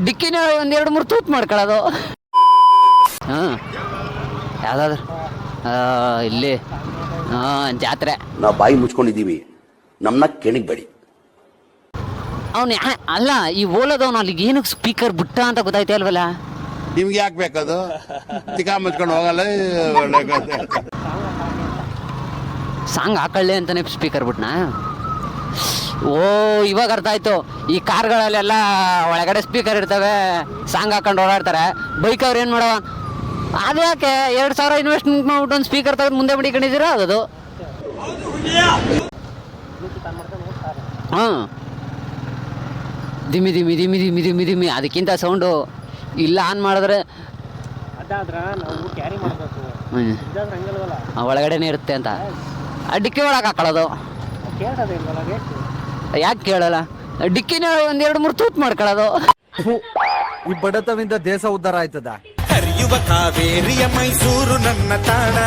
ಡಿಕ್ಕಿನ ಒಂದು 2-3 ತೂತ್ ಮಾಡ್ಕೊಳ್ಳೋದು. ಹಾಂ ಯಾವುದಾದ್ರು ಇಲ್ಲಿ ಜಾತ್ರೆ ನಾವು ಬಾಯಿ ಮುಚ್ಕೊಂಡಿದ್ದೀವಿ, ನಮ್ಮನ್ನ ಕೆಣಗಬೇಡಿ. ಅವನು ಅಲ್ಲ ಈ ಓಲೋದವನು ಅಲ್ಲಿಗೆ ಏನಕ್ಕೆ ಸ್ಪೀಕರ್ ಬಿಟ್ಟ ಅಂತ ಗೊತ್ತಾಯ್ತು ಅಲ್ವಲ್ಲ. ನಿಮ್ಗೆ ಯಾಕೆ ಬೇಕದು? ತಿಕಾ ಮುಚ್ಕೊಂಡು ಹೋಗಲ್ಲ. ಸಾಂಗ್ ಹಾಕೊಳ್ಳಿ ಅಂತಾನೆ ಸ್ಪೀಕರ್ ಬಿಟ್ನಾ? ಓ ಇವಾಗ ಅರ್ಥ ಆಯ್ತು. ಈ ಕಾರ್ಗಳಲ್ಲೆಲ್ಲ ಒಳಗಡೆ ಸ್ಪೀಕರ್ ಇರ್ತವೆ, ಸಾಂಗ್ ಹಾಕೊಂಡು ಓಡಾಡ್ತಾರೆ. ಬೈಕ್ ಅವ್ರು ಏನು ಮಾಡವ, ಅದ್ಯಾಕೆ 2,000 ಇನ್ವೆಸ್ಟ್ಮೆಂಟ್ ಮಾಡ್ಬಿಟ್ಟು ಒಂದು ಸ್ಪೀಕರ್ ತೆಗೆದು ಮುಂದೆ ಬಿಡಿಕೊಂಡಿದ್ದೀರಾ ಅದು. ಹಾಂ ದಿಮ್ಮಿ ದಿಮ್ಮಿ ದಿಮ್ಮಿ ದಿಮ್ಮಿ ದಿಮ್ಮಿ ದಿಮ್ಮಿ ಅದಕ್ಕಿಂತ ಸೌಂಡು ಇಲ್ಲ ಆನ್ ಮಾಡಿದ್ರೆ ಒಳಗಡೆನೇ ಇರುತ್ತೆ ಅಂತ ಡಿಕ್ಕಿ ಒಳಗೆ ಹಾಕೊಳ್ಳೋದು. ಯಾಕೆ ಕೇಳಲ್ಲ? ಡಿಕ್ಕಿನ ಒಂದು 2-3 ತೂತ್ ಮಾಡ್ಕೊಳ್ಳೋದು. ಈ ಬಡತವಿಂದ ದೇಶ ಉದ್ಧಾರ ಆಯ್ತದ. ಹರಿಯುವ ಕಾವೇರಿಯ ಮೈಸೂರು ನನ್ನ ತಾಣ.